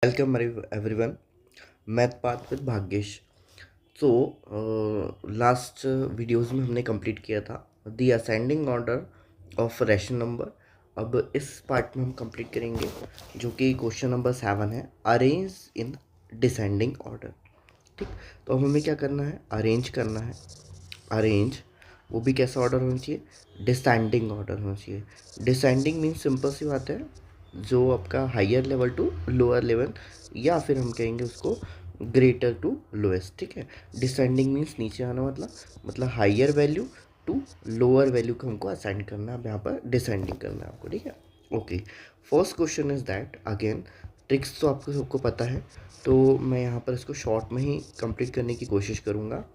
Welcome everyone. Math path with Bhagyesh. So last videos में हमने complete किया था the ascending order of rational number. अब इस पार्ट में हम कंप्लीट करेंगे जो कि क्वेश्चन नंबर 7 है, अरेंज इन डिसेंडिंग ऑर्डर। ठीक, तो अब हमें क्या करना है, अरेंज करना है। अरेंज, वो भी कैसा ऑर्डर होना चाहिए, डिसेंडिंग ऑर्डर होना चाहिए। डिसेंडिंग मीन्स सिंपल सी बात है, जो आपका higher level to lower level, या फिर हम कहेंगे उसको ग्रेटर टू लोएस्ट। ठीक है, डिसेंडिंग मीन्स नीचे आना, मतलब higher value to lower value को हमको असाइन करना है, यहाँ पर डिसेंडिंग करना है आपको। ठीक है, okay. First question is that, again tricks तो आपको सबको पता है, तो मैं यहाँ पर इसको शॉर्ट में ही कंप्लीट करने की कोशिश करूँगा।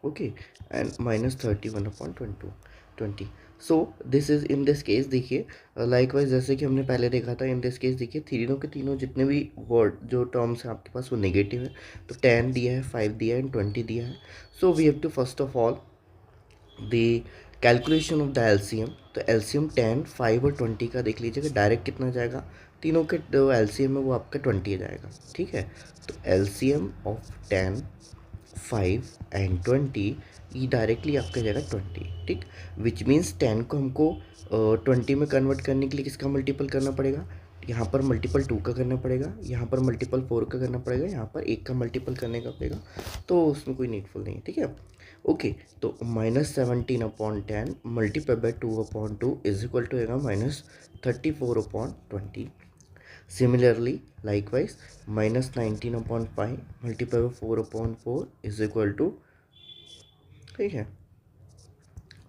Okay, and -31/20। So this is in this case, देखिए लाइकवाइज जैसे कि हमने पहले देखा था, इन दिस केस देखिए तीनों के तीनों जितने भी वर्ड जो टर्म्स हैं आपके पास वो नेगेटिव है। तो 10 दिया है, 5 दिया है एंड 20 दिया है। So we have to first of all the calculation of the LCM. तो एलसीएम 10, 5 और 20 का देख लीजिएगा डायरेक्ट कितना जाएगा, तीनों के जो एलसीएम है वो आपका 20 जाएगा। ठीक है, तो एलसीएम ऑफ 10, 5 एंड 20, ये डायरेक्टली आपका जाएगा 20। ठीक, विच मीन्स 10 को हमको 20 में कन्वर्ट करने के लिए किसका मल्टीपल करना पड़ेगा, यहाँ पर मल्टीपल 2 का करना पड़ेगा, यहाँ पर मल्टीपल 4 का करना पड़ेगा, यहाँ पर 1 का मल्टीपल करने का पड़ेगा। तो उसमें कोई नीडफुल नहीं है। ठीक है, ओके। तो -17/10 multiply by 2/2 is equal to होगा -34/20। Similarly, likewise, -19/5 multiplied by 4/4 is equal to, ठीक है,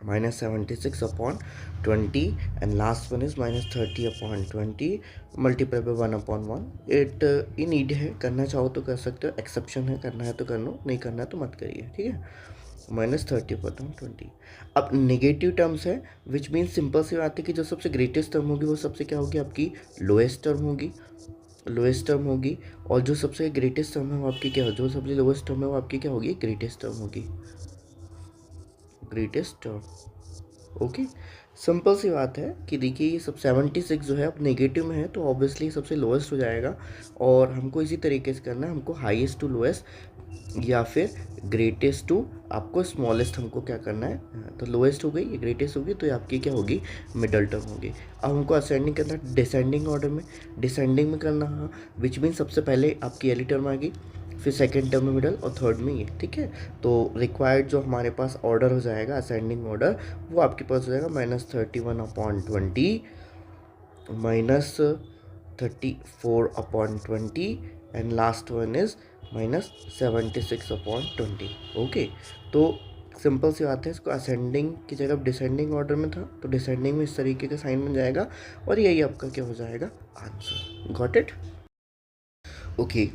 -76/20, and last one is -30/20 multiplied by 1/1। It in need है, करना चाहो तो कर सकते हो, एक्सेप्शन है, करना है तो कर लो, नहीं करना है तो मत करिए। ठीक है, -30/20। अब नेगेटिव टर्म्स है, विच मीन्स सिंपल सी बात है कि जो सबसे ग्रेटेस्ट टर्म होगी वो सबसे क्या होगी, आपकी लोएस्ट टर्म होगी। लोएस्ट टर्म होगी, और जो सबसे ग्रेटेस्ट टर्म है वो आपकी क्या, जो सबसे लोएस्ट टर्म है वो आपकी क्या होगी, ग्रेटेस्ट टर्म होगी, ग्रेटेस्ट टर्म। ओके, सिंपल सी बात है कि देखिए ये सब 76 जो है अब नेगेटिव में है, तो ऑब्वियसली सबसे लोएस्ट हो जाएगा। और हमको इसी तरीके से करना है, हमको हाईएस्ट टू लोएस्ट या फिर ग्रेटेस्ट टू आपको स्मॉलेस्ट हमको क्या करना है। तो लोएस्ट हो गई, ये ग्रेटेस्ट होगी, तो ये आपकी क्या होगी, मिडल टर्म होगी। अब हमको असेंडिंग करना है, डिसेंडिंग ऑर्डर में, डिसेंडिंग में करना है, विच मीन सबसे पहले आपकी एली टर्म आ गई, फिर सेकेंड टर्म में मिडल और थर्ड में ये। ठीक है, तो रिक्वायर्ड जो हमारे पास ऑर्डर हो जाएगा असेंडिंग ऑर्डर, वो आपके पास हो जाएगा -31/20 -34/20 and last one is -76/20। Okay, तो सिंपल सी बात है, इसको असेंडिंग की जगह डिसेंडिंग ऑर्डर में था, तो डिसेंडिंग में इस तरीके का साइन बन जाएगा, और यही आपका क्या हो जाएगा, answer. Got it? Okay,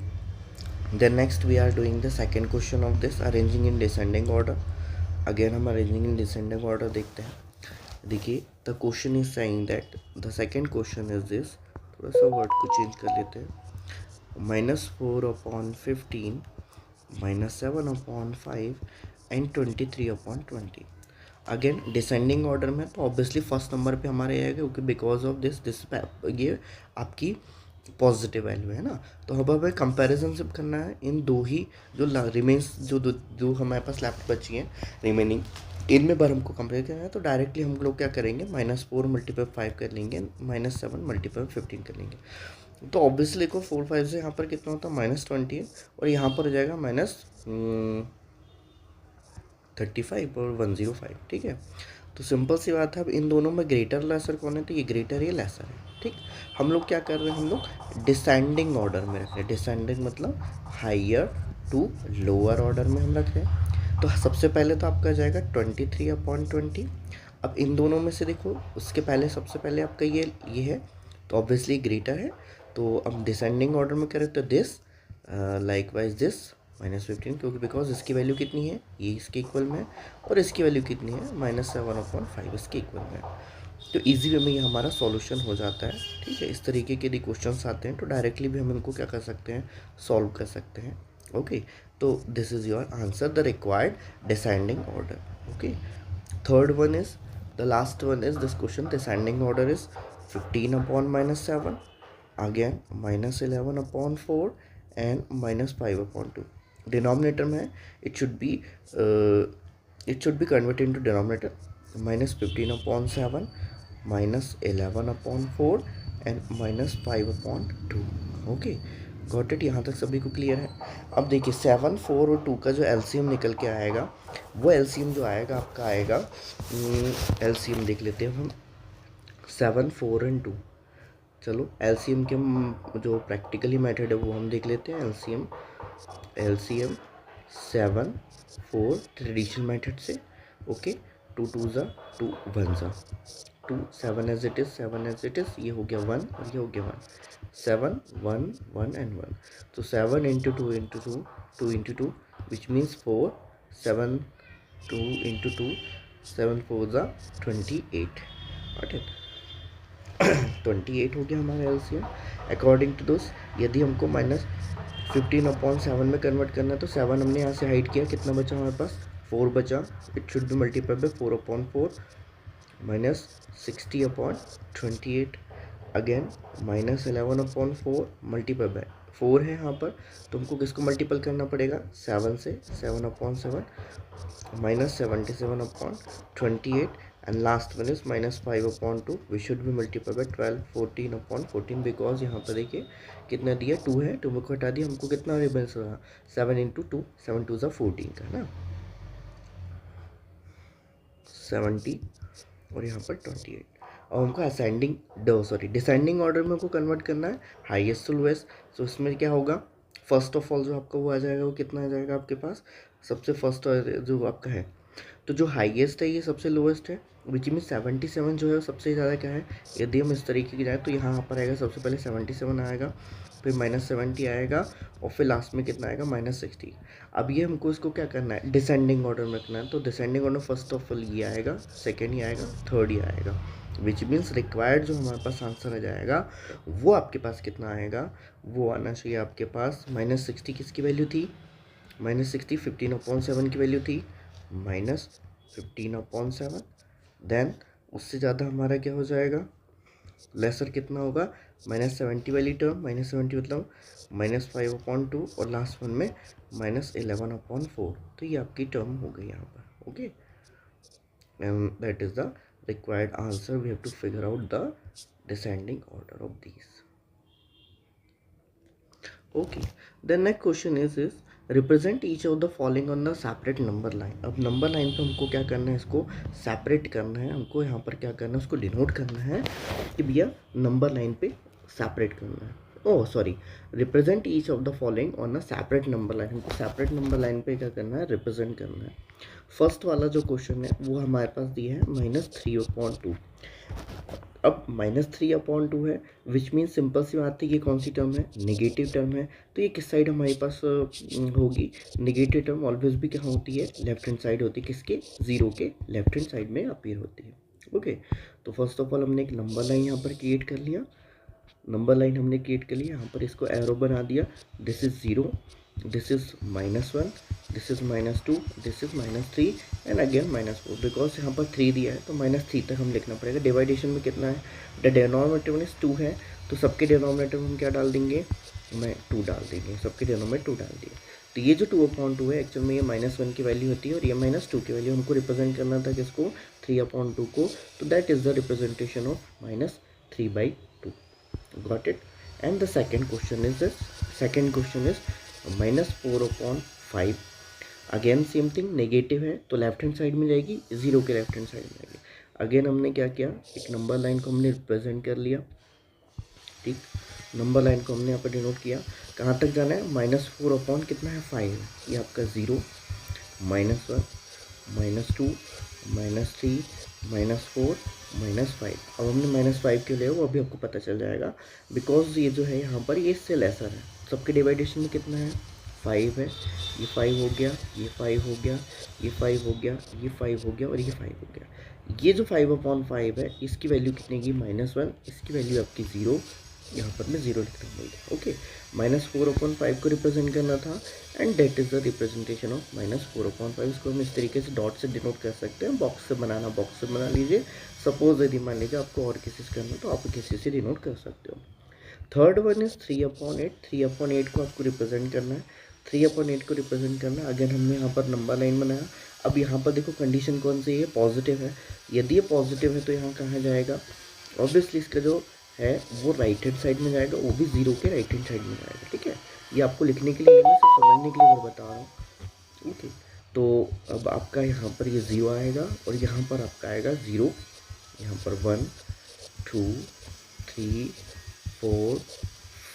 then next we are doing the second question of this, arranging in descending order। again हम arranging in descending order देखते हैं। देखिए the question is saying that the second question is this, थोड़ा सा word को change कर लेते हैं, -4/15 -7/5 एंड 23/20। अगेन डिसेंडिंग ऑर्डर में, तो ऑब्वियसली फर्स्ट नंबर पे हमारे आएगा, क्योंकि बिकॉज ऑफ दिस ये आपकी पॉजिटिव वैल्यू है ना। तो अब हमें कंपैरिजन सिर्फ करना है इन दो ही जो रिमेन्स, जो हमारे पास लेफ्ट बची हैं रिमेनिंग, इनमें बार हमको कंपेयर करना है। तो डायरेक्टली हम लोग क्या करेंगे, -4 × 5 कर लेंगे, -7 × 15 कर लेंगे। तो ऑब्वियसली देखो 4 5 से यहाँ पर कितना होता है, -20 है, और यहाँ पर हो जाएगा -35 और 105। ठीक है, तो सिंपल सी बात है, अब इन दोनों में ग्रेटर लेसर कौन है, तो ये ग्रेटर ये लेसर है। ठीक, हम लोग क्या कर रहे हैं, हम लोग डिसेंडिंग ऑर्डर में रख रहे हैं। डिसेंडिंग मतलब हायर टू लोअर ऑर्डर में हम रख रहे हैं। तो सबसे पहले तो आपका जाएगा 23/20। अब इन दोनों में से देखो, उसके पहले सबसे पहले आपका ये है, तो ऑब्वियसली ग्रेटर है। तो अब डिसेंडिंग ऑर्डर में करें तो दिस लाइकवाइज दिस -15, क्योंकि बिकॉज इसकी वैल्यू कितनी है, ये इसके इक्वल में है, और इसकी वैल्यू कितनी है, -7/5 इसके इक्वल में है। तो इजी वे में ये हमारा सॉल्यूशन हो जाता है। ठीक है, इस तरीके के यदि क्वेश्चंस आते हैं तो डायरेक्टली भी हम इनको क्या कर सकते हैं, सॉल्व कर सकते हैं। ओके, तो this is your answer, the required descending order. Okay, third one is, the last one is this question, descending order is 15/-7 again -11/4 and -5/2. Denominator में it should be converted into denominator. -15/7 -11/4 and -5/2. Okay, got it. यहाँ तक सभी को clear है. अब देखिए 7, 4 और 2 का जो एलसीएम निकल के आएगा, वो एलसीएम जो आएगा आपका आएगा, एलसीएम देख लेते हैं हम. 7, 4 एंड 2. चलो एलसीएम के हम जो प्रैक्टिकली मेथड है वो हम देख लेते हैं. एलसीएम 7, 4 ट्रेडिशनल मेथड से. ओके, 2 2 ज़ा 2 1 ज़ा 2, 7 as it is, 7 as it is. ये हो गया 1 और ये हो गया 1. 7 1 1 एंड 1. तो 7 into 2 into 2, 2 into 2 which means 4. 7 2 into 2, 7 4 ज़ा 28. ठीक है, 28 हो गया हमारा एलसीएम. अकॉर्डिंग टू दिस यदि हमको -15/7 में कन्वर्ट करना है तो 7 हमने यहाँ से हाइड किया, कितना बचा हमारे पास, 4 बचा. It should B multiply by 4/4 -60/28. Again -11/4 multiply by 4 है यहाँ पर, तो हमको किसको मल्टीपल करना पड़ेगा, 7 से. 7/7 -77/28 and last one is -5/2. we should be multiplied by 12. 14/14 because यहाँ पर देखिए कितना दिया, 2 है, 2 में को हटा दिया, हमको कितना रिबल्स रहा, 7 इंटू 2, 7 2 ज़ा 14 का ना, 70 और यहाँ पर 28. और हमको डिसेंडिंग ऑर्डर में हमको कन्वर्ट करना है हाईएस्ट टू लोएस्ट. तो इसमें क्या होगा, फर्स्ट ऑफ ऑल जो आपका वो आ जाएगा, वो कितना आ जाएगा आपके पास, सबसे फर्स्ट जो आपका है, तो जो हाईएस्ट है ये सबसे लोएस्ट है, विच मीन 77 जो है सबसे ज़्यादा क्या है. यदि हम इस तरीके की जाए तो यहाँ पर आएगा, सबसे पहले 77 आएगा, फिर -70 आएगा, और फिर लास्ट में कितना आएगा, -60. अब ये हमको इसको क्या करना है, डिसेंडिंग ऑर्डर में रखना है. तो descending order first of all ये आएगा, सेकेंड ही आएगा, थर्ड ही आएगा, विच मीन्स रिक्वायर्ड जो हमारे पास आंसर आ जाएगा वो आपके पास कितना आएगा, वो आना चाहिए आपके पास -60 किसकी वैल्यू थी, -60 15/7 की वैल्यू थी, -15/7. देन उससे ज़्यादा हमारा क्या हो जाएगा, लेसर कितना होगा, -70 वाली टर्म, -70 मतलब -5/2, और लास्ट वन में -11/4. तो ये आपकी टर्म हो गई यहाँ पर. Okay, and that is the required answer. We have to figure out the descending order of these. Okay, the next question is represent each of the following on the separate number line. अब number line पे हमको क्या करना है, इसको separate करना है, हमको यहाँ पर क्या करना है, उसको डिनोट करना है कि भैया नंबर लाइन पे सेपरेट करना है. Oh sorry, represent each of the following on a separate number line. हमको सेपरेट नंबर लाइन पे क्या करना है, रिप्रेजेंट करना है. फर्स्ट वाला जो क्वेश्चन है वो हमारे पास दिया है -3/2. अब -3/2 है, विच मीन सिंपल सी बात है, ये कौन सी टर्म है, नेगेटिव टर्म है. तो ये किस साइड हमारे पास होगी, नेगेटिव टर्म ऑलवेज भी क्या होती है, लेफ्ट हैंड साइड होती है, किसके, 0 के लेफ्ट हैंड साइड में अपीयर होती है. ओके, तो फर्स्ट ऑफ ऑल हमने एक नंबर लाइन यहाँ पर क्रिएट कर लिया, नंबर लाइन हमने क्रिएट कर लिया, यहाँ पर इसको एरो बना दिया. This is 0, this is -1, this is -2, this is -3 and again -4. Because यहाँ पर 3 दिया है तो -3 तक हम लिखना पड़ेगा. डिवाइडेशन में कितना है, द डिनोमिनेटर में 2 है, तो सबके डिनोमिनेटर में हम क्या डाल देंगे, मैं 2 डाल देंगे, सबके डिनोमिनेटर 2 डाल दिए. तो ये जो 2/2 है एक्चुअल में ये -1 की वैल्यू होती है, और ये -2 की वैल्यू हमको रिप्रेजेंट करना था किसको, 3/2 को. तो that is the representation of -3/2. Got it? And the second question is -4/5. Again same thing, negative है तो लेफ्ट हैंड साइड में जाएगी, 0 के लेफ्ट हैंड साइड में जाएगी. अगेन हमने क्या किया, एक नंबर लाइन को हमने रिप्रेजेंट कर लिया. ठीक, नंबर लाइन को हमने यहाँ पर डिनोट किया. कहाँ तक जाना है, -4/ कितना है, 5 है. ये आपका 0, -1, -2, -3, -4, -5. अब हमने -5 क्यों लिया वो अभी आपको पता चल जाएगा, बिकॉज ये जो है यहाँ पर ये इससे लेसर है. सबके डिवाइडेशन में कितना है, 5 है. ये 5 हो गया, ये 5 हो गया, ये 5 हो गया, ये 5 हो गया, और ये 5 हो गया. ये जो 5/5 है इसकी वैल्यू कितने की, -1, इसकी वैल्यू आपकी 0. यहाँ पर मैं 0 लिखता हूँ. ओके, -4/5 को रिप्रेजेंट करना था, and that is the representation of -4/5. इसको हम इस तरीके से डॉट से डिनोट कर सकते हैं. बॉक्स से बना लीजिए. सपोज यदि मान लीजिए आपको और किसी से करना तो आप किसी से डिनोट कर सकते हो. Third one is 3/8। 3/8 को आपको रिप्रेजेंट करना है, 3/8 को रिप्रेजेंट करना है। अगेन हमने यहाँ पर नंबर लाइन बनाया। अब यहाँ पर देखो कंडीशन कौन सी है, पॉजिटिव है। यदि ये पॉजिटिव है तो यहाँ कहाँ जाएगा, ऑब्वियसली इसका जो है वो राइट हैंड साइड में जाएगा, वो भी जीरो के राइट हैंड साइड में जाएगा। ठीक है, ये आपको लिखने के लिए नहीं, मैं सिर्फ समझने के लिए मैं बता रहा हूँ। ओके, तो अब आपका यहाँ पर ये ज़ीरो आएगा और यहाँ पर आपका आएगा ज़ीरो, यहाँ पर 1 2 3 4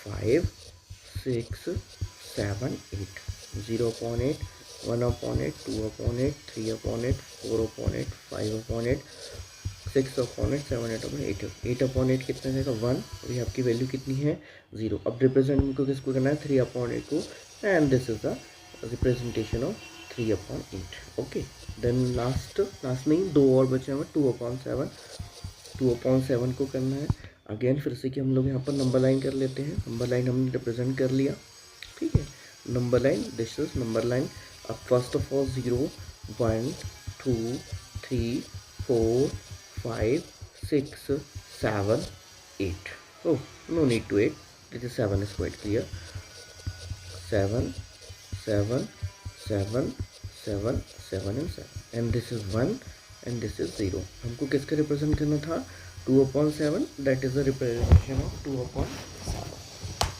5 6 7 8, 0/8, 1/8, 2/8, 3/8, 4/8, 5/8, 6/8, 7/8, 8/8 कितना जाएगा 1, और ये आपकी वैल्यू कितनी है 0। अब रिप्रेजेंट को किसको करना है 3/8 को, and this is the representation of 3/8। Okay, then last में ही दो और बचे हमें 2/7। 2/7 को करना है। अगेन फिर से कि हम लोग यहाँ पर नंबर लाइन कर लेते हैं। नंबर लाइन हमने रिप्रेजेंट कर लिया। ठीक है, number line, this is number line. अब first of all 0 1 2 3 4 5 6 7 8। oh no need to 8, this is 7 is quite clear। 7 7 7 7 7 and 7, and this is 1 and this is 0। हमको किसका रिप्रेजेंट करना था 2/7, that is the representation of 2/7।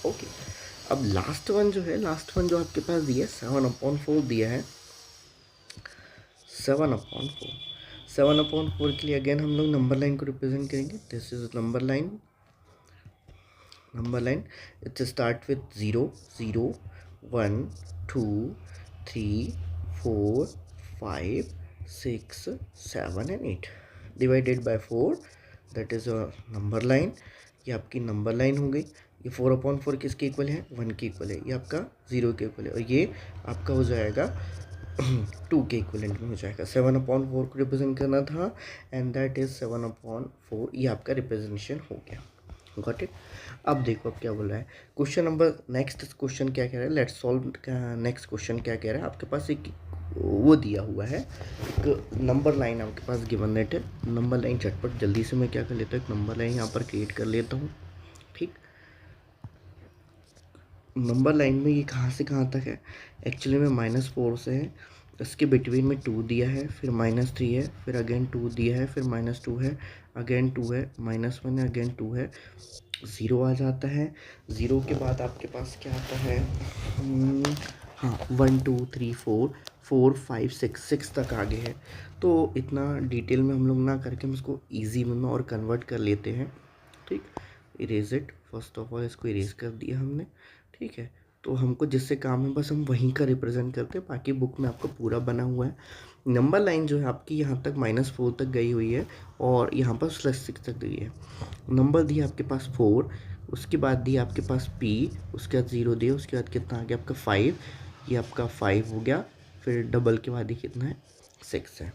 Okay, अब last one जो है, last one जो आपके पास दिया है 7/4 दिया है। 7/4, 7/4 के लिए अगेन हम लोग नंबर लाइन को रिप्रेजेंट करेंगे। This is number line. Number line it's start with 0 0 1 2 3 4 5 6 7 and 8 divided by 4, that is a number line. ये आपकी नंबर लाइन हो गई। ये 4/4 किसके इक्वल है 1 के इक्वल है, ये आपका 0 के इक्वल है, और ये आपका हो जाएगा 2 के इक्वलेंट में हो जाएगा। 7/4 को रिप्रेजेंट करना था, एंड दैट इज 7/4, ये आपका रिप्रेजेंटेशन हो गया। Got it. अब देखो अब क्या बोल रहा है क्वेश्चन नंबर, नेक्स्ट क्वेश्चन क्या कह रहा है, लेट्स सॉल्व। नेक्स्ट क्वेश्चन क्या कह रहा है, आपके पास एक वो दिया हुआ है, एक नंबर लाइन आपके पास गिवन दैट है। नंबर लाइन झटपट जल्दी से मैं क्या कर लेता हूँ, एक नंबर लाइन यहाँ पर क्रिएट कर लेता हूँ। ठीक, नंबर लाइन में ये कहाँ से कहाँ तक है, एक्चुअली में -4 से है, इसके बिटवीन में 2 दिया है, फिर -3 है, फिर अगेन 2 दिया है, फिर -2 है, अगेन 2 है, -1 है, अगेन 2 है, 0 आ जाता है। 0 के बाद आपके पास क्या आता है, हाँ 1 2 3 4 4 5 6 तक आगे है। तो इतना डिटेल में हम लोग ना करके हम इसको ईजी में और कन्वर्ट कर लेते हैं। ठीक, erase it, first of all इसको इरेज कर दिया हमने। ठीक है, तो हमको जिससे काम है बस हम वहीं का रिप्रेजेंट करते हैं, बाकी बुक में आपका पूरा बना हुआ है। नंबर लाइन जो है आपकी यहाँ तक -4 तक गई हुई है, और यहाँ पर +6 तक गई है। नंबर दिया आपके पास 4, उसके बाद दिया आपके पास P, उसके बाद 0 दिया, उसके बाद कितना आ गया आपका 5, ये आपका 5 हो गया, फिर डबल के बाद ही कितना है 6 है।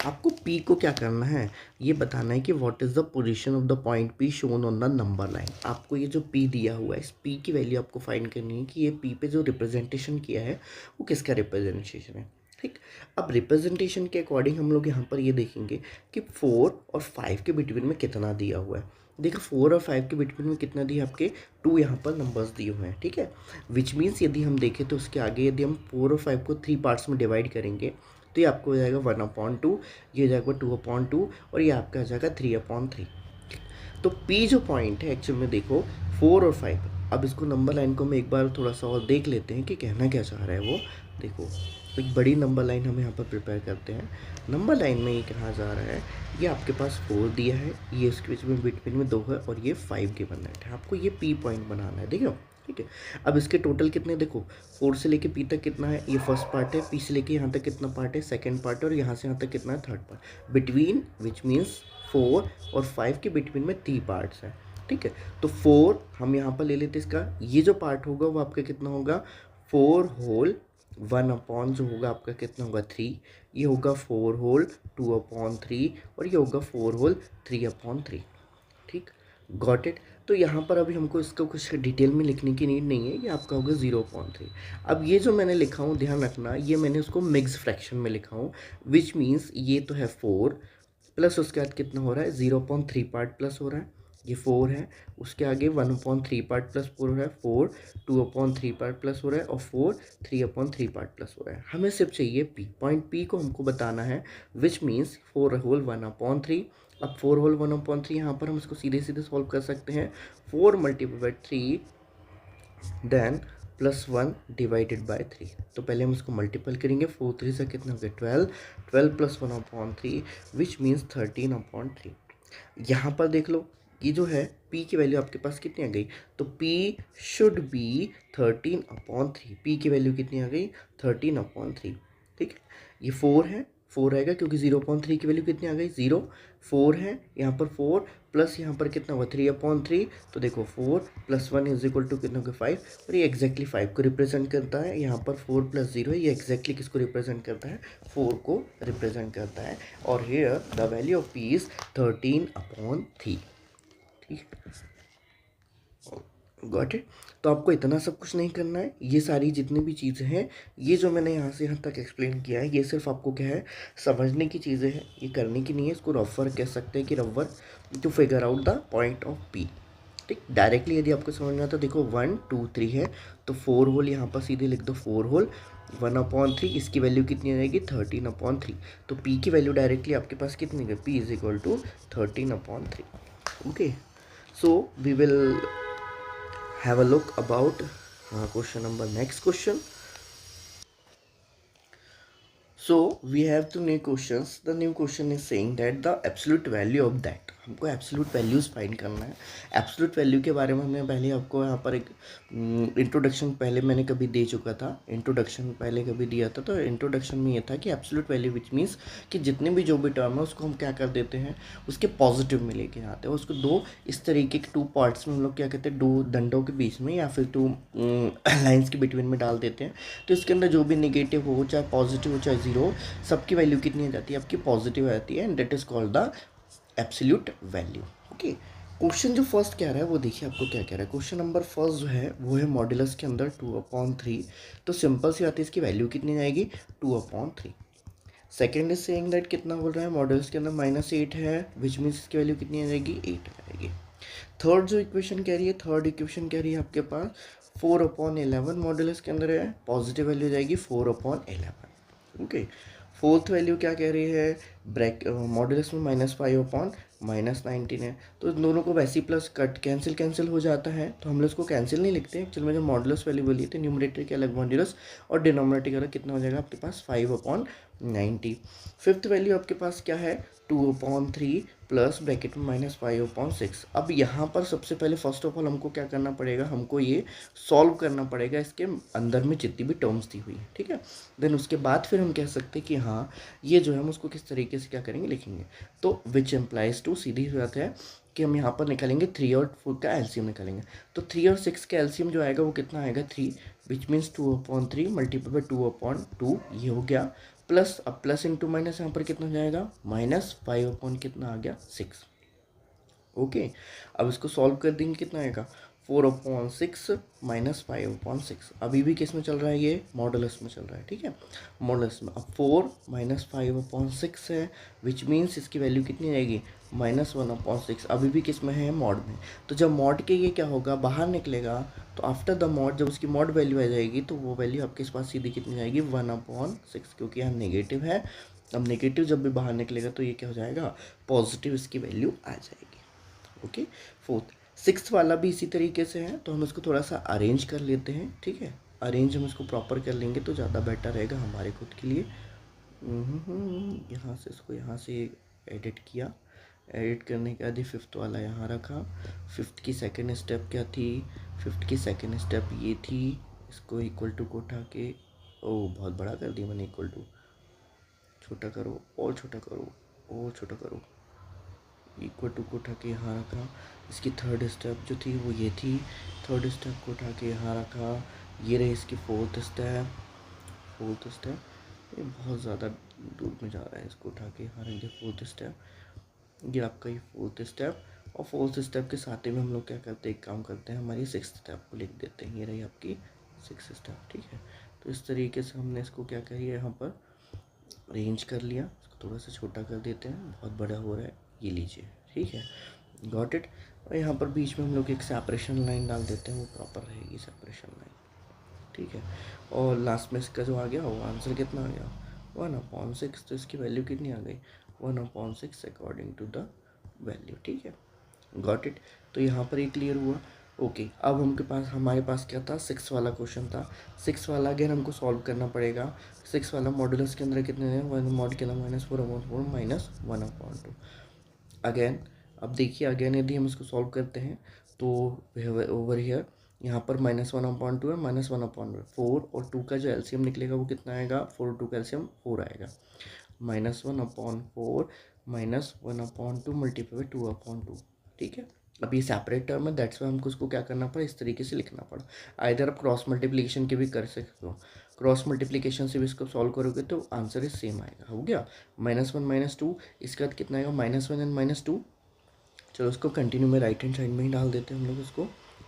आपको P को क्या करना है, ये बताना है कि what is the position of the point P shown on the number line. आपको ये जो P दिया हुआ है, इस P की वैल्यू आपको फाइंड करनी है कि ये P पे जो रिप्रेजेंटेशन किया है वो किसका रिप्रेजेंटेशन है। ठीक, अब रिप्रेजेंटेशन के अकॉर्डिंग हम लोग यहाँ पर ये देखेंगे कि 4 और 5 के बिटवीन में कितना दिया हुआ है। देखो 4 और 5 के बिटवीन में कितना दिया, आपके 2 यहाँ पर नंबर्स दिए हुए हैं। ठीक है, विच मीन्स यदि हम देखें तो उसके आगे यदि हम 4 और 5 को 3 पार्ट्स में डिवाइड करेंगे तो ये आपको हो जाएगा 1/2, ये हो जाएगा 2/2, और ये आपका हो जाएगा 3/3। तो P जो पॉइंट है एक्चुअल में देखो 4 और 5, अब इसको नंबर लाइन को हम एक बार थोड़ा सा और देख लेते हैं कि कहना क्या चाह रहा है वो। देखो एक बड़ी नंबर लाइन हम यहाँ पर प्रिपेयर करते हैं। नंबर लाइन में ये कहा जा रहा है, ये आपके पास 4 दिया है, ये इसके बीच में बिटवीन में 2 है, और ये 5 के बन है। आपको ये P पॉइंट बनाना है, देखो। ठीक है, अब इसके टोटल कितने देखो, 4 से लेके P तक कितना है, ये फर्स्ट पार्ट है, P से लेके यहाँ तक कितना पार्ट है, सेकंड पार्ट है, और यहाँ से यहाँ तक कितना है, third part. Between which means 4 और 5 के बिटवीन में 3 पार्ट्स हैं। ठीक है, तो 4 हम यहाँ पर ले लेते, इसका ये जो पार्ट होगा वो आपका कितना होगा 4 होल 1/, जो होगा आपका कितना होगा 3, ये होगा 4 होल 2/3, और ये होगा 4 होल 3/3। ठीक, गॉट इट। तो यहाँ पर अभी हमको इसको कुछ डिटेल में लिखने की नीड नहीं है, ये आपका होगा 0.3। अब ये जो मैंने लिखा हूँ ध्यान रखना, ये मैंने उसको मिक्स फ्रैक्शन में लिखा हूँ, विच मीन्स ये तो है 4 प्लस उसके बाद कितना हो रहा है 0.3 पार्ट प्लस हो रहा है, ये 4 है, उसके आगे 1/3 पार्ट प्लस 4 हो रहा है, 4 2/3 पार्ट प्लस हो रहा है, और 4 3/3 पार्ट प्लस हो रहा है। हमें सिर्फ चाहिए पी, पॉइंट पी को हमको बताना है, विच मीन्स 4 होल 1/3। अब 4 होल 1/3 यहाँ पर हम इसको सीधे सीधे सॉल्व कर सकते हैं। 4 multiply by 3 then +1 divided by 3। तो पहले हम इसको मल्टीपल करेंगे, 4 3 से कितना हो गया 12, 12 + 1/3 विच मीन्स 13/3। यहाँ पर देख लो कि जो है p की वैल्यू आपके पास कितनी आ गई, तो p शुड बी 13/3। p की वैल्यू कितनी आ गई 13/3। ठीक है, ये 4 है, 4 आएगा क्योंकि 0/3 की वैल्यू कितनी आ गई 0, 4 है यहाँ पर 4 प्लस यहाँ पर कितना हुआ 3/3। तो देखो 4 + 1 = कितना होगा 5, और ये एग्जैक्टली 5 को रिप्रेजेंट करता है। यहाँ पर 4 + 0 है, ये एग्जैक्टली किसको रिप्रेजेंट करता है 4 को रिप्रेजेंट करता है। और here the value of p is 13/3। ठीक, गॉट इट। तो आपको इतना सब कुछ नहीं करना है, ये सारी जितनी भी चीज़ें हैं, ये जो मैंने यहाँ से यहाँ तक एक्सप्लेन किया है, ये सिर्फ आपको क्या है समझने की चीज़ें हैं, ये करने की नहीं है। इसको रफर कह सकते हैं कि refer to figure out the point of P. ठीक, डायरेक्टली यदि आपको समझना है तो देखो 1 2 3 है, तो 4 होल यहाँ पर सीधे लिख दो, 4 होल 1/3, इसकी वैल्यू कितनी आ जाएगी 13/3। तो p की वैल्यू डायरेक्टली आपके पास कितनी है, p = 13/3। Okay, so we will have a look about question number next question. So we have two new questions. The new question is saying that the absolute value of that, हमको absolute values find करना है। Absolute value के बारे में हमने पहले आपको यहाँ पर एक इंट्रोडक्शन पहले मैंने कभी दे चुका था, इंट्रोडक्शन पहले कभी दिया था। तो इंट्रोडक्शन में ये था कि एब्सोल्यूट वैल्यू विच मीन्स कि जितने भी जो भी टर्म है उसको हम क्या कर देते हैं, उसके पॉजिटिव में लेके आते हैं। उसको दो इस तरीके के 2 पार्ट्स में हम लोग क्या कहते हैं, 2 डंडों के बीच में या फिर 2 लाइन्स के बिटवीन में डाल देते हैं। तो इसके अंदर जो भी नेगेटिव हो, चाहे पॉजिटिव हो चाहे ज़ीरो हो, सबकी वैल्यू कितनी आ जाती है आपकी पॉजिटिव आती है, and that is called the absolute value. Okay, question जो फर्स्ट कह रहा है वो देखिए आपको क्या कह रहा है। क्वेश्चन नंबर फर्स्ट जो है वो है मॉड्यूलस के अंदर 2/3। तो सिंपल सी बात है, इसकी वैल्यू कितनी आएगी 2/3। सेकेंड इज सेइंग दैट कितना बोल रहा है, मॉड्यूलस के अंदर -8 है, विच मीन्स इसकी वैल्यू कितनी आ जाएगी 8 आएगी। थर्ड जो इक्वेशन कह रही है, थर्ड इक्वेशन कह रही है आपके पास 4/11 मॉड्यूलस के अंदर है, पॉजिटिव वैल्यू जाएगी 4/11। ओके, फोर्थ वैल्यू क्या कह रही है, मॉड्यूलस में -5/-19 है। तो इन दोनों को वैसी प्लस कट कैंसिल हो जाता है, तो हम लोग इसको कैंसिल नहीं लिखते। एक्चुअली में जो मॉड्यूलस वैल्यू बोली थी, न्यूमरेटर के अलग मॉड्यूलस और डिनोमिनेटर का अलग, कितना हो जाएगा आपके पास 5/90। फिफ्थ वैल्यू आपके पास क्या है 2/3 प्लस ब्रैकेट में -5/6। अब यहाँ पर सबसे पहले फर्स्ट ऑफ ऑल हमको क्या करना पड़ेगा, हमको ये सॉल्व करना पड़ेगा इसके अंदर में जितनी भी टर्म्स दी हुई है। ठीक है, देन उसके बाद फिर हम कह सकते हैं कि हाँ ये जो है हम उसको किस तरीके से क्या करेंगे लिखेंगे। तो विच एम्प्लाइज टू, सीधी बात है कि हम यहाँ पर निकालेंगे 3 और 4 का एलसीएम निकालेंगे। तो 3 और 6 का एलसीएम जो आएगा वो कितना आएगा 3, विच मीन्स 2/3 मल्टीपल बाई 2/2 ये हो गया, प्लस अब प्लस इंटू माइनस यहाँ पर कितना हो जाएगा -5 कितना आ गया 6। ओके, अब इसको सॉल्व कर देंगे, कितना आएगा 4/6 -5/6। अभी भी किस में चल रहा है, ये मॉडुलस में चल रहा है। ठीक है, मॉडुलस में अब 4 -5/6 है, विच मीन्स इसकी वैल्यू कितनी आएगी -1/6। अभी भी किस में है, मॉड में। तो जब मॉड के ये क्या होगा बाहर निकलेगा, तो आफ्टर द मॉड जब उसकी मॉड वैल्यू आ जाएगी तो वो वैल्यू आपके पास सीधी कितनी जाएगी 1/6, क्योंकि यहाँ नेगेटिव है। अब नेगेटिव जब भी बाहर निकलेगा तो ये क्या हो जाएगा पॉजिटिव, इसकी वैल्यू आ जाएगी। ओके, फोर्थ सिक्स्थ वाला भी इसी तरीके से है, तो हम इसको थोड़ा सा अरेंज कर लेते हैं। ठीक है, अरेंज हम इसको प्रॉपर कर लेंगे तो ज़्यादा बेटर रहेगा हमारे खुद के लिए। यहाँ से इसको यहाँ से एडिट किया, एडिट करने के बाद फिफ्थ वाला यहाँ रखा। फिफ्थ की सेकंड स्टेप क्या थी, फिफ्थ की सेकंड स्टेप ये थी, इसको इक्वल टू को उठा के, ओ बहुत बड़ा कर दिया मैंने, इक्वल टू छोटा करो और छोटा करो और छोटा करो, इक्वल टू को उठा के यहाँ रखा। इसकी थर्ड स्टेप जो थी वो ये थी, थर्ड स्टेप को उठा के यहाँ रखा। ये रही इसकी फोर्थ स्टेप, ये बहुत ज़्यादा दूर में जा रहा है, इसको उठा के यहाँ रख दिया फोर्थ स्टेप। ये आपका ये फोर्थ स्टेप, और फोर्थ स्टेप के साथ ही में हम लोग क्या करते हैं, एक काम करते हैं, हमारी सिक्स्थ स्टेप को लिख देते हैं। ये रही आपकी सिक्स्थ स्टेप। ठीक है, तो इस तरीके से हमने इसको क्या करिए यहाँ पर अरेंज कर लिया। इसको थोड़ा सा छोटा कर देते हैं, बहुत बड़ा हो रहा है, ये लीजिए। ठीक है, गॉट इट। और यहाँ पर बीच में हम लोग एक सेपरेशन लाइन डाल देते हैं, वो प्रॉपर रहेगी सेपरेशन लाइन, ठीक है। और लास्ट में इसका जो आ गया वो आंसर कितना आ गया 1/6, तो इसकी वैल्यू कितनी आ गई 1/6 अकॉर्डिंग टू द वैल्यू, ठीक है। Got it. तो यहाँ पर ये क्लियर हुआ। ओके, अब हमारे पास क्या था, 6 वाला क्वेश्चन था। 6 वाला अगेन हमको सॉल्व करना पड़ेगा। 6 वाला मॉडुलस के अंदर कितने हैं, 1 मॉड के अंदर -4/4 -1/2। अगेन अब देखिए, अगेन यदि हम इसको सॉल्व करते हैं तो ओवर हियर यहाँ पर -1/2 है, -1/4 और 2 का जो एलसीएम निकलेगा वो कितना आएगा, 4 2 का एलसीएम 4 आएगा। -1/4 -1/2 मल्टीप्लाई 2/2, ठीक है। अब ये सेपरेट टर्म है, दैट्स वाई हमको उसको क्या करना पड़ा, इस तरीके से लिखना पड़ा। आइदर आप क्रॉस मल्टीप्लिकेशन के भी कर सकते हो, क्रॉस मल्टीप्लिकेशन से भी इसको सॉल्व करोगे तो आंसर इज सेम आएगा। हो गया -1 -2, इसके बाद कितना आएगा -1 एंड -2। चलो उसको कंटिन्यू में राइट हैंड साइड में ही डाल देते हैं हम लोग उसको।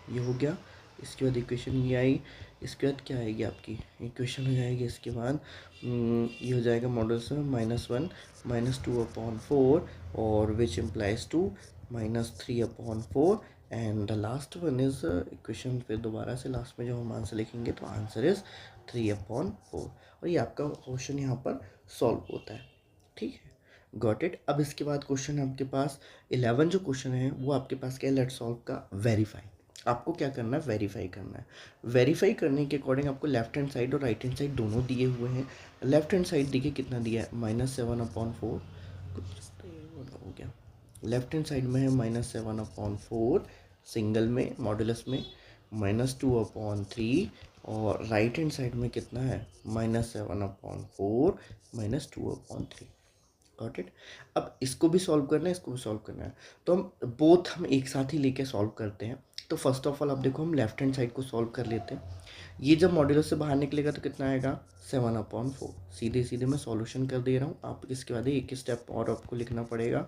ये हो गया, इसके बाद इक्वेशन ये आई, इसके बाद क्या आएगी आपकी इक्वेशन हो जाएगी, इसके बाद ये हो जाएगा मॉडल से -1 -2/4 और which implies to -3/4 and the last one is equation. फिर दोबारा से लास्ट में जब हम आंसर लिखेंगे तो आंसर इज 3/4 और ये आपका क्वेश्चन यहाँ पर सॉल्व होता है, ठीक है। Got it. अब इसके बाद क्वेश्चन आपके पास 11 जो क्वेश्चन है वो आपके पास क्या है, लेट सॉल्व का वेरीफाई। आपको क्या करना है, वेरीफाई करना है। वेरीफाई करने के अकॉर्डिंग आपको लेफ्ट हैंड साइड और राइट हैंड साइड दोनों दिए हुए हैं। लेफ्ट हैंड साइड देखिए कितना दिया है, -7/4, हो गया। लेफ्ट हैंड साइड में है -7/4 सिंगल में मॉडुलस में, -2/3 और राइट हैंड साइड में कितना है -7/4 -2/3। Got it. अब इसको भी सॉल्व करना है, इसको भी सॉल्व करना है, तो हम एक साथ ही लेके सॉल्व करते हैं। तो फर्स्ट ऑफ ऑल आप देखो, हम लेफ्ट हैंड साइड को सॉल्व कर लेते हैं। ये जब मॉड्यूलस से बाहर निकलेगा तो कितना आएगा 7/4। सीधे सीधे मैं सॉल्यूशन कर दे रहा हूँ, आप इसके बाद एक स्टेप और आपको लिखना पड़ेगा।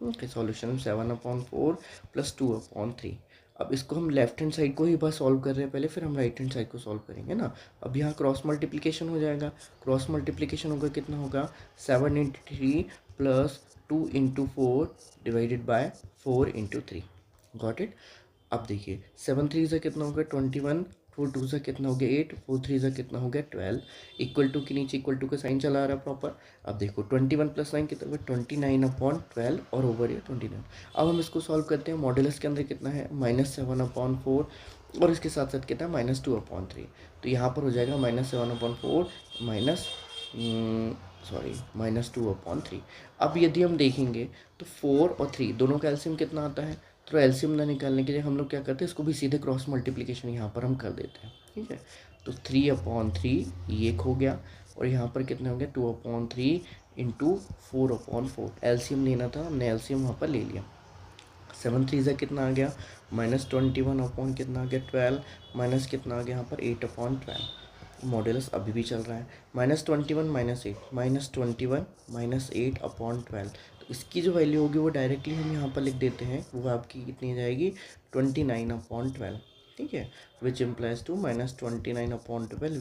Okay, solution 7/4 + 2/3। अब इसको हम लेफ्ट हैंड साइड को ही बस सॉल्व कर रहे हैं पहले, फिर हम राइट हैंड साइड को सॉल्व करेंगे ना। अब यहाँ क्रॉस मल्टीप्लिकेशन हो जाएगा, क्रॉस मल्टीप्लिकेशन होगा कितना होगा 7 × 3 + 2 × 4 डिवाइडेड बाय 4 × 3। Got it. अब देखिए 7 3 से कितना हो गया 21, 4 2 से कितना हो गया 8, 4 3 से कितना हो गया 12, इक्वल टू के नीचे इक्वल टू का साइन चला रहा है प्रॉपर। अब देखो 21 + 9 कितना होगा 29/12 और ओवर ये 29। अब हम इसको सॉल्व करते हैं। मॉड्यूलस के अंदर कितना है -7/4 और इसके साथ साथ कितना है -2/3। तो यहाँ पर हो जाएगा -7/4 -2/3। अब यदि हम देखेंगे तो 4 और 3 दोनों का एलसीएम कितना आता है, तो एलसीएम ना निकालने के लिए हम लोग क्या करते हैं, इसको भी सीधे क्रॉस मल्टीप्लिकेशन यहाँ पर हम कर देते हैं, ठीक है। तो 3/3 ये एक हो गया और यहाँ पर कितना हो गया 2/3 × 4/4। एलसीएम लेना था, हमने एलसीएम वहाँ पर ले लिया। 7 3 से कितना आ गया -21 कितना आ गया 12 माइनस कितना आ गया यहाँ पर 8/12। मॉड्यूलस अभी भी चल रहा है, -21 -8/12। तो इसकी जो वैल्यू होगी वो डायरेक्टली हम यहाँ पर लिख देते हैं, वो आपकी कितनी जाएगी 29/12, ठीक है। Which implies to -29/12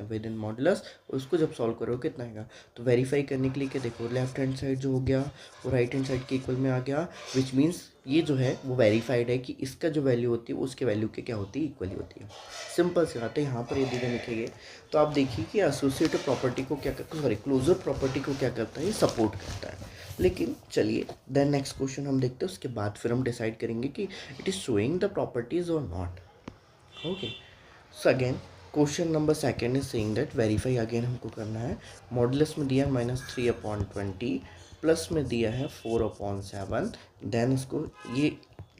within modulus. उसको जब सॉल्व करोगे कितना आएगा, तो वेरीफाई करने के लिए क्या देखो, लेफ्ट हैंड साइड जो हो गया वो राइट हैंड साइड के इक्वल में आ गया, विच मीन्स ये जो है वो वेरीफाइड है कि इसका जो वैल्यू होती है उसके वैल्यू के क्या होती है, इक्वली होती है। सिंपल से बात है। यहाँ पर यदि हम लिखेंगे तो आप देखिए कि एसोसिएटिव प्रॉपर्टी को क्या करता है, सॉरी क्लोजर प्रॉपर्टी को क्या करता है, ये सपोर्ट करता है। लेकिन चलिए देन नेक्स्ट क्वेश्चन हम देखते हैं, उसके बाद फिर हम डिसाइड करेंगे कि it is showing the properties और not. Okay, so again question number second is saying that verify again हमको करना है। मॉडुलस में दिया है -3/20, प्लस में दिया है 4/7, देन इसको ये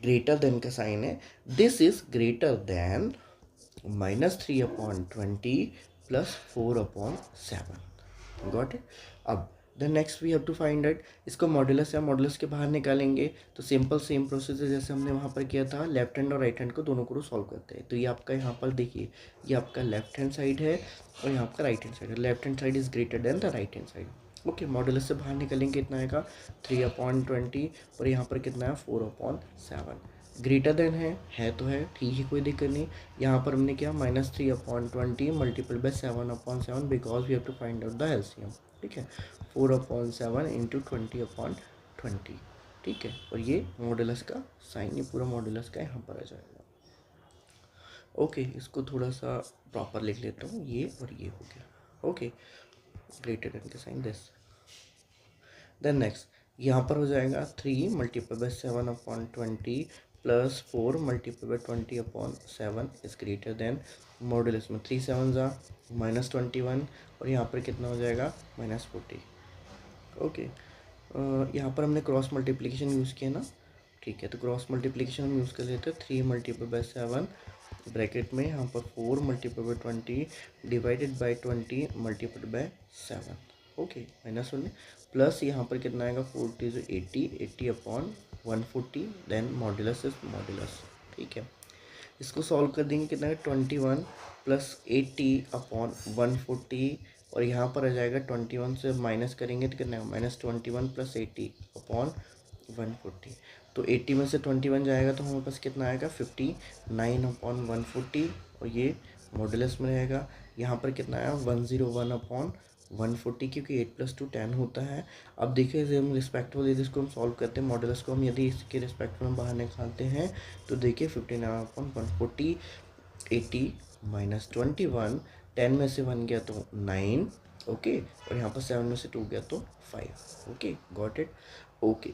ग्रेटर देन का साइन है, this is greater than -3/20 + 4/7। Got it. अब then next we have to find it. इसको मॉडुलस या मॉडुलस के बाहर निकालेंगे तो सिंपल सेम प्रोसेस है जैसे हमने वहाँ पर किया था, लेफ्ट हैंड और राइट हैंड को दोनों को सॉल्व करते हैं। तो ये आपका यहाँ पर देखिए, ये आपका लेफ्ट हैंड साइड है और यहाँ आपका राइट हैंड साइड है। Left hand side is greater then the right hand side. Okay, modulus से बाहर निकलेंगे कितना आएगा 3/20 और यहाँ पर कितना है 4/7। ग्रेटर देन है तो है, ठीक है, कोई दिक्कत नहीं। यहाँ पर हमने क्या -3/20 multiple by 7/7 because we have to find out the LCM, ठीक है। 4/7 × 20/20। ठीक है। और ये मॉडुलस का साइन, ये पूरा मॉडुलस का यहाँ पर आ जाएगा। ओके, इसको थोड़ा सा प्रॉपर लिख लेता हूँ, ये और ये हो गया। ओके, ग्रेटर देन के साइन दिस। देन नेक्स्ट यहाँ पर हो जाएगा 3 multiply by 7/20 plus 4 multiply by 20/7 is greater then modulus में 3 7 जा -21 और यहाँ पर कितना हो जाएगा -40। ओके, यहाँ पर हमने क्रॉस मल्टीप्लिकेशन यूज़ किया ना, ठीक है। तो क्रॉस मल्टीप्लिकेशन हम यूज़ कर लेते हैं 3 मल्टीप्लाई बाय 7 ब्रैकेट में यहाँ पर 4 multiply by 20 divided by 20 multiply by 7। Okay, -1 plus यहाँ पर कितना आएगा 40 जो 80/140 देन मॉडुलस इज मॉडुलस, ठीक है। इसको सॉल्व कर देंगे, कितना है 21 प्लस 80/140 और यहाँ पर आ जाएगा 21 से माइनस करेंगे तो कितना है -21 प्लस 80/140। तो 80 में से 21 जाएगा तो हमारे पास कितना आएगा 59/140 और ये मॉडुलस में रहेगा। यहाँ पर कितना आया 101/140 क्योंकि 8 + 2 10 होता है। अब देखिए इसे हम रिस्पेक्टफुल यदि इसको हम सॉल्व करते हैं मॉडुलस को हम यदि इसके रिस्पेक्ट में बाहर निकालते हैं तो देखिए 59/140 80 - 21 10 में से 1 गया तो 9, ओके, और यहाँ पर 7 में से 2 गया तो 5। Okay, got it. Okay,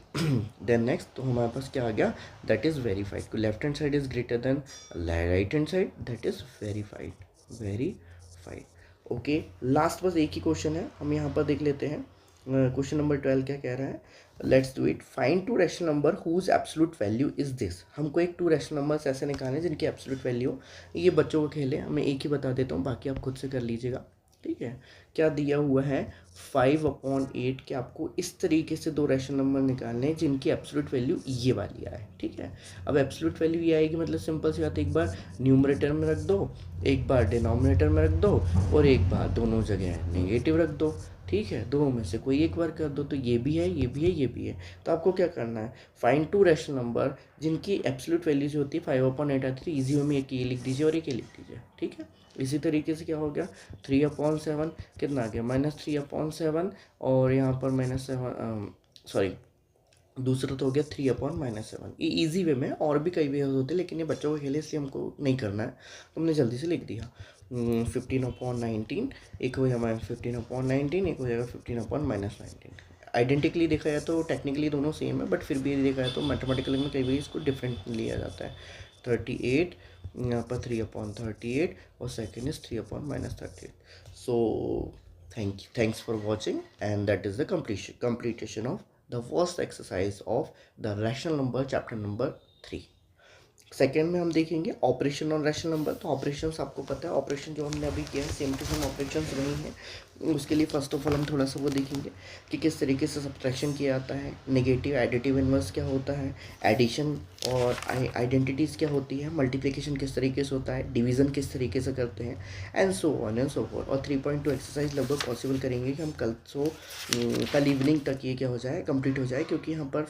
then next तो हमारे पास क्या आ गया, that is verified. Left hand side is greater than right hand side, that is verified, verified. Okay, last बस एक ही क्वेश्चन है, हम यहाँ पर देख लेते हैं। क्वेश्चन नंबर 12 क्या कह रहा है, let's do it. Find 2 rational number whose absolute value is this. हमको एक 2 रैशनल नंबर्स ऐसे निकालने जिनकी एब्सोल्यूट वैल्यू, ये बच्चों को खेल है, मैं एक ही बता देता हूँ, बाकी आप खुद से कर लीजिएगा, ठीक है। क्या दिया हुआ है 5/8 के आपको इस तरीके से 2 रैशनल नंबर निकालने हैं जिनकी एब्सोल्यूट वैल्यू ये वाली आए, ठीक है। अब एब्सोल्यूट वैल्यू ये आएगी मतलब सिंपल सी बात, एक बार न्यूमरेटर में रख दो, एक बार डिनोमिनेटर में रख दो और एक बार दोनों जगह नेगेटिव रख दो, ठीक है। दोनों में से कोई एक बार कर दो, तो ये भी है, ये भी है, ये भी है। तो आपको क्या करना है, फाइंड 2 रैशनल नंबर जिनकी एब्सोल्यूट वैल्यू जो होती है 5/8 आती है, इजी वे में एक ये लिख दीजिए और एक ये लिख दीजिए, ठीक है। इसी तरीके से क्या हो गया 3/7 कितना आ गया -3/7 और यहाँ पर -7 सॉरी दूसरा तो हो गया 3/-7। ये इजी वे में, और भी कई वे होते हैं लेकिन ये बच्चों को खेले इसलिए हमको नहीं करना है, तो हमने जल्दी से लिख दिया 15/19, एक हो जाएगा 15/19, एक हो जाएगा 15/-19। आइडेंटिकली देखा जाए तो टेक्निकली दोनों सेम है, बट फिर भी देखा जाए तो मैथमेटिकली में कई बार इसको डिफरेंट लिया जाता है। 38 यहाँ पर 3/38 और second is 3/-38। So thanks for watching, and that is the completion of the first exercise of the rational number chapter number 3। Second में हम देखेंगे ऑपरेशन ऑन रैशनल नंबर। तो ऑपरेशंस आपको पता है, ऑपरेशन जो हमने अभी किया है सेम टू सेम ऑपरेशंस नहीं है। उसके लिए फर्स्ट ऑफ ऑल हम थोड़ा सा वो देखेंगे कि किस तरीके से सब्ट्रैक्शन किया जाता है, नेगेटिव एडिटिव इनवर्स क्या होता है, एडिशन और आइडेंटिटीज़ क्या होती है, मल्टीप्लिकेशन किस तरीके से होता है, डिवीज़न किस तरीके से करते हैं, and so on and so fourth. और 3.2 एक्सरसाइज लगभग पॉसिबल करेंगे कि हम कल इवनिंग तक ये क्या हो जाए, कंप्लीट हो जाए, क्योंकि यहाँ पर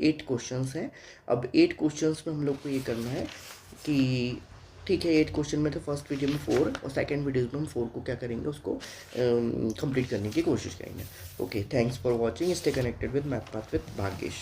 8 क्वेश्चंस हैं। अब 8 क्वेश्चंस में हम लोग को ये करना है कि ठीक है 8 क्वेश्चन में, तो फर्स्ट वीडियो में 4 और सेकंड वीडियो में हम 4 को क्या करेंगे, उसको कंप्लीट करने की कोशिश करेंगे। Okay, thanks for watching, stay connected with math path with Bhagyesh.